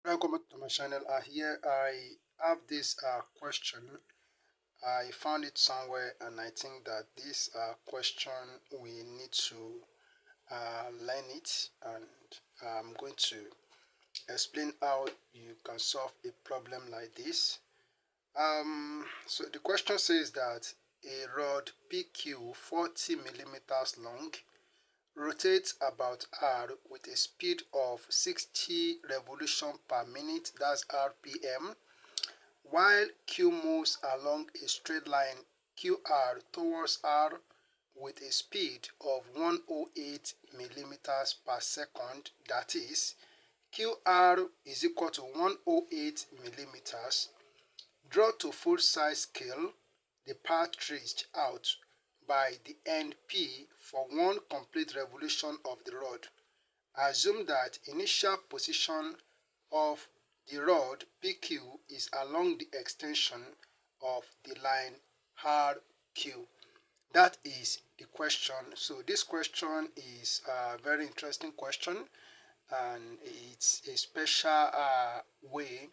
Welcome back to my channel. Here I have this question. I found it somewhere, and I think that this question we need to learn it, and I'm going to explain how you can solve a problem like this. So the question says that a rod PQ 40 millimeters long rotates about r with a speed of 60 revolutions per minute, that's rpm, while q moves along a straight line qr towards r with a speed of 108 millimeters per second. That is, qr is equal to 108 millimeters. Draw to full-size scale the path traced out by the end P for one complete revolution of the rod. Assume that initial position of the rod PQ is along the extension of the line RQ. That is the question. So this question is a very interesting question, and it's a special way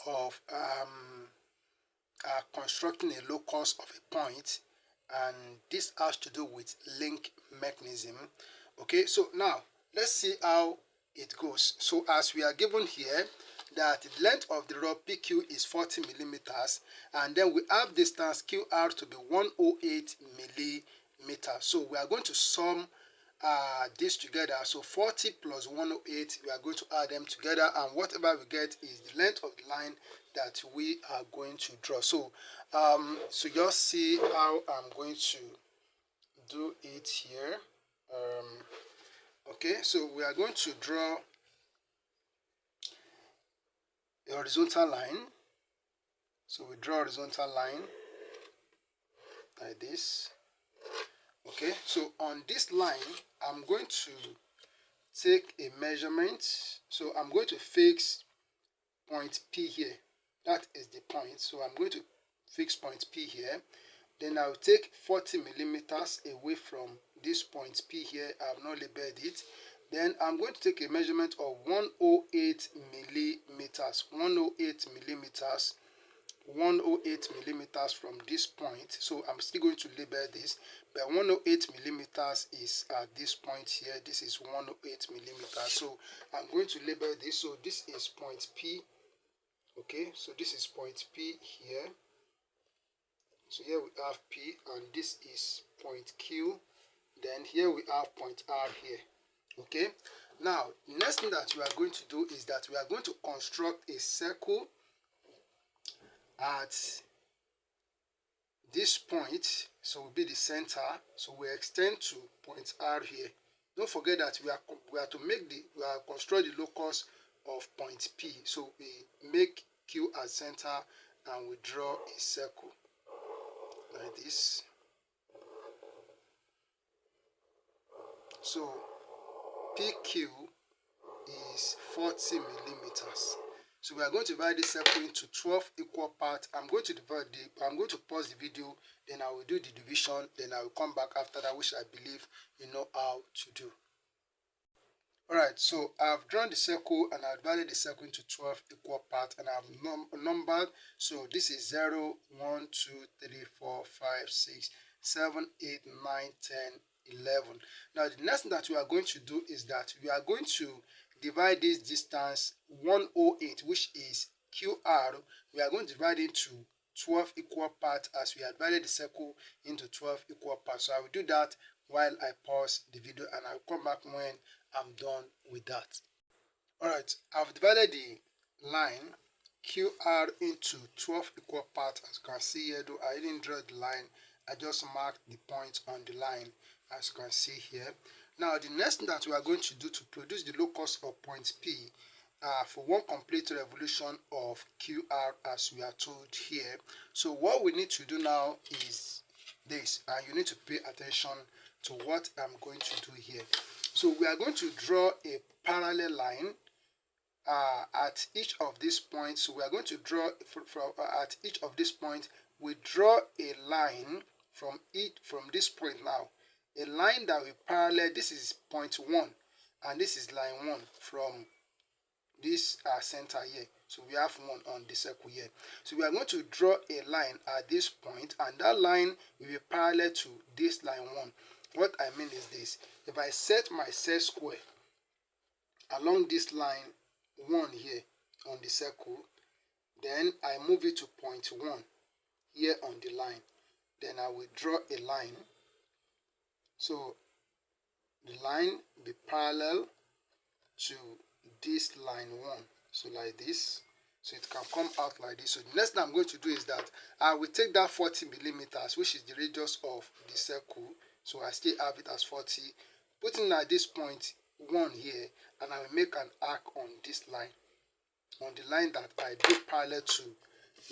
of constructing a locus of a point, and this has to do with link mechanism. Okay, so now let's see how it goes. So as we are given here that the length of the rod PQ is 40 millimeters, and then we have distance QR to be 108 millimeters. So we are going to sum this together. So 40 plus 108, we are going to add them together, and whatever we get is the length of the line that we are going to draw. So so just see how I'm going to do it here. Okay, so we are going to draw a horizontal line. So we draw a horizontal line like this. Okay, so on this line I'm going to take a measurement. So I'm going to fix point P here. That is the point. So I'm going to fix point P here. Then I'll take 40 millimeters away from this point P here. I have not labeled it. Then I'm going to take a measurement of 108 millimeters. 108 millimeters. 108 millimeters from this point. So I'm still going to label this, but 108 millimeters is at this point here. This is 108 millimeters. So I'm going to label this. So this is point P. Okay, so this is point P here. So here we have P, and this is point Q. Then here we have point R here. Okay, now the next thing that we are going to do is that we are going to construct a circle at this point. So will be the center. So we extend to point R here. Don't forget that we are to make we are construct the locus of point P. So we make Q as center, and we draw a circle like this. So PQ is 40 millimeters. So we are going to divide this circle into 12 equal parts. I'm going to pause the video, then I will do the division, then I will come back after that, which I believe you know how to do. Alright, so I've drawn the circle, and I've divided the circle into 12 equal parts, and I've numbered. So this is 0, 1, 2, 3, 4, 5, 6, 7, 8, 9, 10, 11. Now the next thing that we are going to do is that we are going to divide this distance 108, which is QR. We are going to divide it into 12 equal parts, as we have divided the circle into 12 equal parts. So I will do that while I pause the video, and I'll come back when I'm done with that. Alright, I've divided the line QR into 12 equal parts. As you can see here, though I didn't draw the line, I just marked the point on the line, as you can see here. Now the next thing that we are going to do to produce the locus of point P for one complete revolution of QR, as we are told here. So what we need to do now is this, and you need to pay attention to what I'm going to do here. So we are going to draw a parallel line at each of these points. So we are going to draw at each of these points. We draw a line from this point now. A line that will parallel. This is point 1, and this is line 1 from this center here. So we have one on the circle here. So we are going to draw a line at this point, and that line will be parallel to this line 1. What I mean is this: if I set my set square along this line 1 here on the circle, then I move it to point 1 here on the line, then I will draw a line. So the line be parallel to this line 1, so like this. So it can come out like this. So the next thing I'm going to do is that I will take that 40 millimeters, which is the radius of the circle, so I still have it as 40, putting at this point 1 here, and I will make an arc on this line, on the line that I do parallel to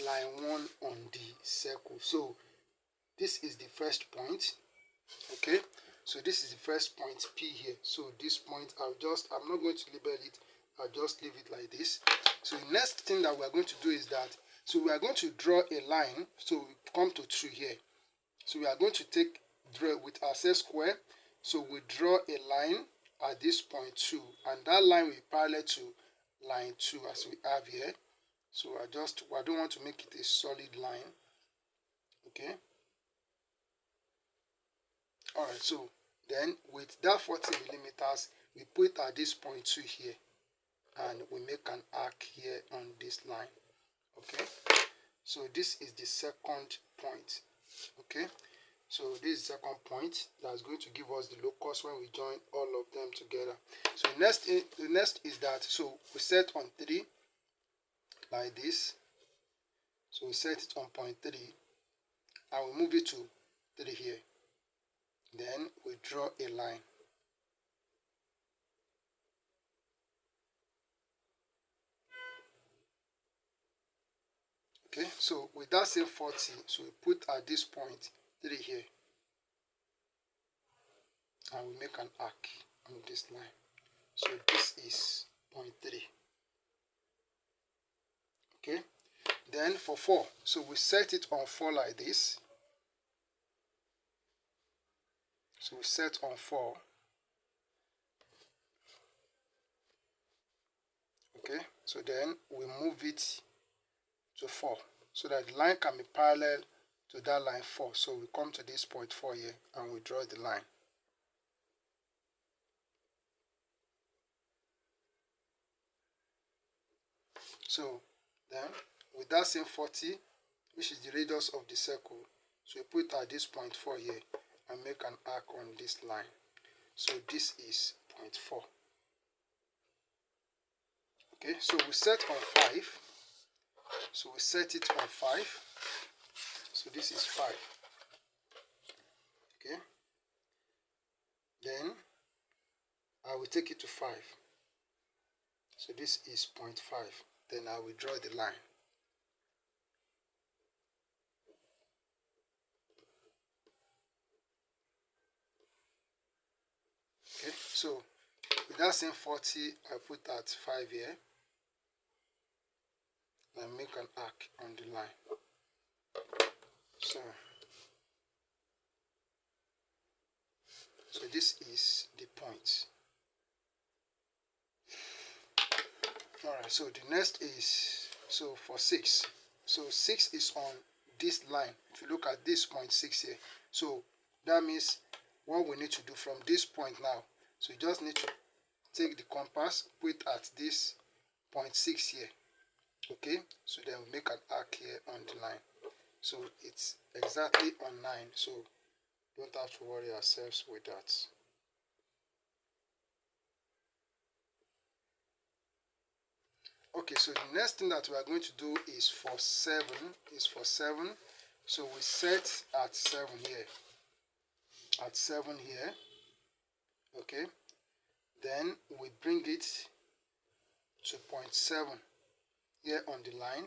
line 1 on the circle. So this is the first point. Okay, so this is the first point P here. So this point I'm not going to label it, I'll just leave it like this. So the next thing that we are going to do is that, so we are going to draw a line. So we come to 2 here. So we are going to draw with our set square. So we draw a line at this point 2, and that line will be parallel to line 2 as we have here. So I don't want to make it a solid line. Okay. Alright, so then with that 40 millimeters, we put at this point 2 here, and we make an arc here on this line. Okay, so this is the second point. Okay, so this is the second point that's going to give us the locus when we join all of them together. So the next is that, so we set on 3 like this. So we set it on point 3, and we move it to 3 here. Then we draw a line. Okay, so with that same 40, so we put at this point 3 here, and we make an arc on this line. So this is point 3. Okay, then for 4, so we set it on 4 like this. So we set on 4. Okay, so then we move it to 4, so that the line can be parallel to that line 4. So we come to this point 4 here, and we draw the line. So then with that same 40, which is the radius of the circle, so we put at this point 4 here, and make an arc on this line. So this is point 4. Okay, so we set on 5. So we set it on 5. So this is 5. Okay, then I will take it to 5. So this is 0.5. Then I will draw the line. Okay, so with that same 40, I put at 5 here, and make an arc on the line. So this is the point. Alright, so the next is, so for 6, so 6 is on this line. If you look at this point 6 here, so that means what we need to do from this point now, so you just need to take the compass, put at this point 6 here. Okay, so then we make an arc here on the line. So it's exactly on 9, so don't have to worry ourselves with that. Okay, so the next thing that we are going to do is for 7. So we set at 7 here. At 7 here. Okay. Then we bring it to 0.7 here on the line.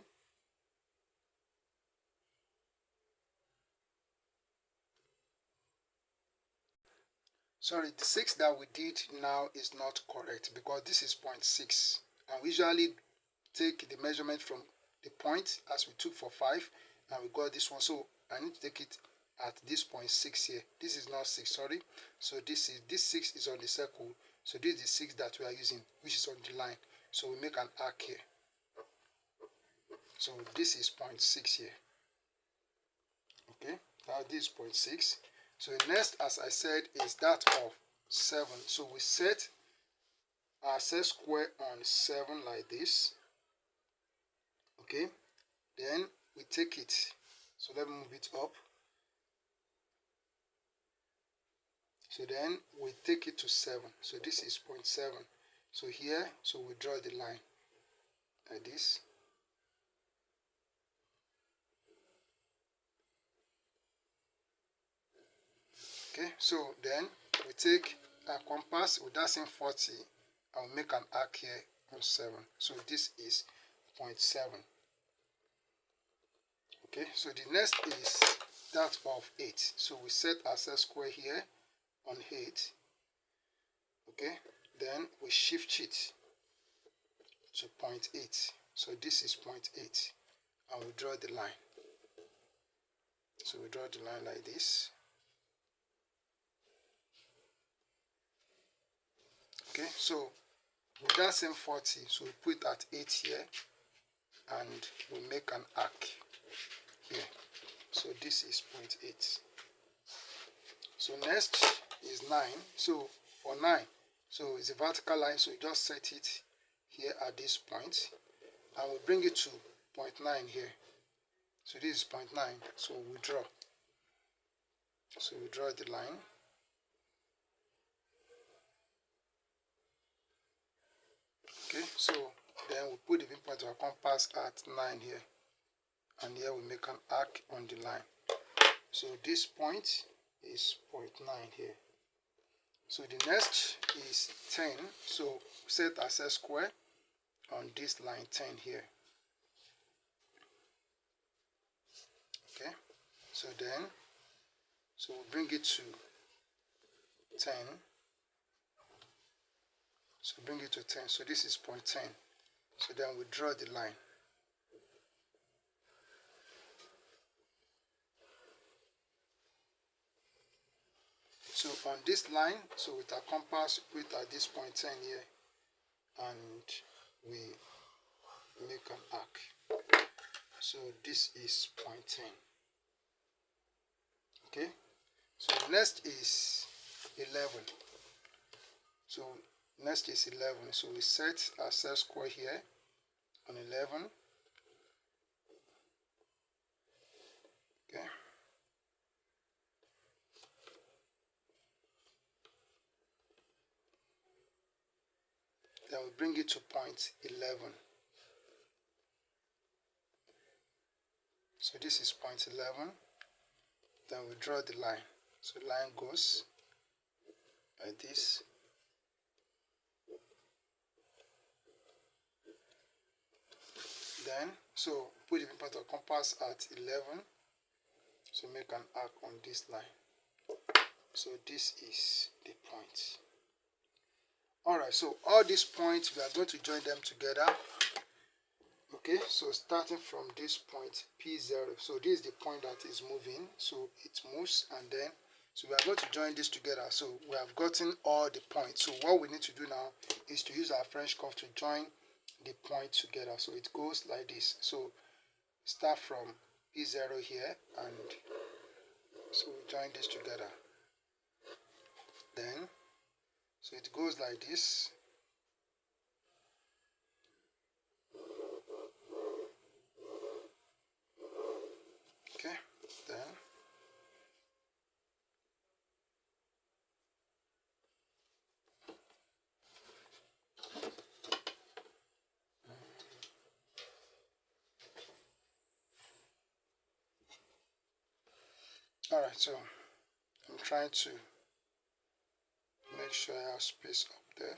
Sorry, the 6 that we did now is not correct, because this is 0.6. And we usually take the measurement from the point as we took for 5, and we got this one. So I need to take it at this 0.6 here. This is not 6, sorry. So this 6 is on the circle. So this is the 6 that we are using, which is on the line. So we make an arc here. So this is 0.6 here. Okay, now this is 0.6. So next, as I said, is that of 7. So we set our set square on 7 like this. Okay, then we take it. So let me move it up. So then we take it to 7. So this is 0.7. So here, so we draw the line like this. Okay, so then we take a compass with that same 40 and we make an arc here on 7. So this is 0.7. Okay, so the next is that of 8. So we set our set square here on 8. Okay, then we shift it to 0.8. So this is 0.8 and we draw the line. So we draw the line like this. Okay, so with that same 40, so we put at 8 here and we make an arc here. So this is 0.8. So next is 9. So for 9, so it's a vertical line, so you just set it here at this point and we bring it to 0.9 here. So this is 0.9. So we draw. So we draw the line. Okay, so then we put the viewpoint of our compass at 9 here, and here we make an arc on the line. So this point is 0.9 here. So the next is 10. So set our set square on this line 10 here. Okay, so then so we bring it to 10. So bring it to 10. So this is 0.10. So then we draw the line. So on this line, so with our compass, we put at this 0.10 here, and we make an arc. So this is 0.10. Okay. So next is 11. So next is 11. So we set our set square here on 11. Okay. Then we bring it to point 11. So this is point 11. Then we draw the line. So line goes like this. Then, so put the viewpoint of compass at 11. So make an arc on this line. So this is the point. Alright, so all these points, we are going to join them together. Okay, so starting from this point P0, so this is the point that is moving, so it moves, and then so we are going to join this together. So we have gotten all the points. So what we need to do now is to use our French curve to join the point together. So it goes like this. So start from P0 here, and so we join this together. Then so it goes like this. Okay, then alright, so I'm trying to make sure I have space up there.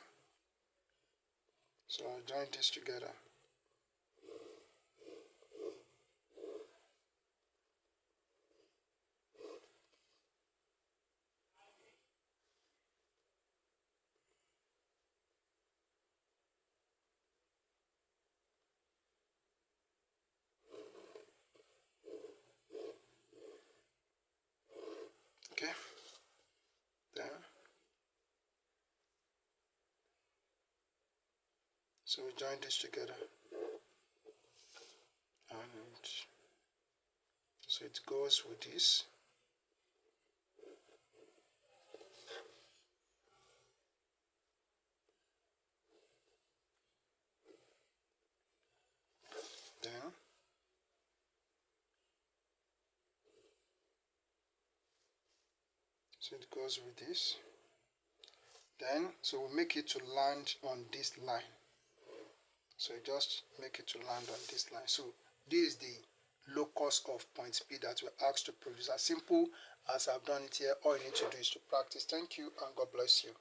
So I'll join this together. Okay, then So we join this together, and so it goes with this. Then so it goes with this. Then so we make it to land on this line. So just make it to land on this line. So this is the locus of point P that we're asked to produce. As simple as I've done it here, all you need to do is to practice. Thank you and God bless you.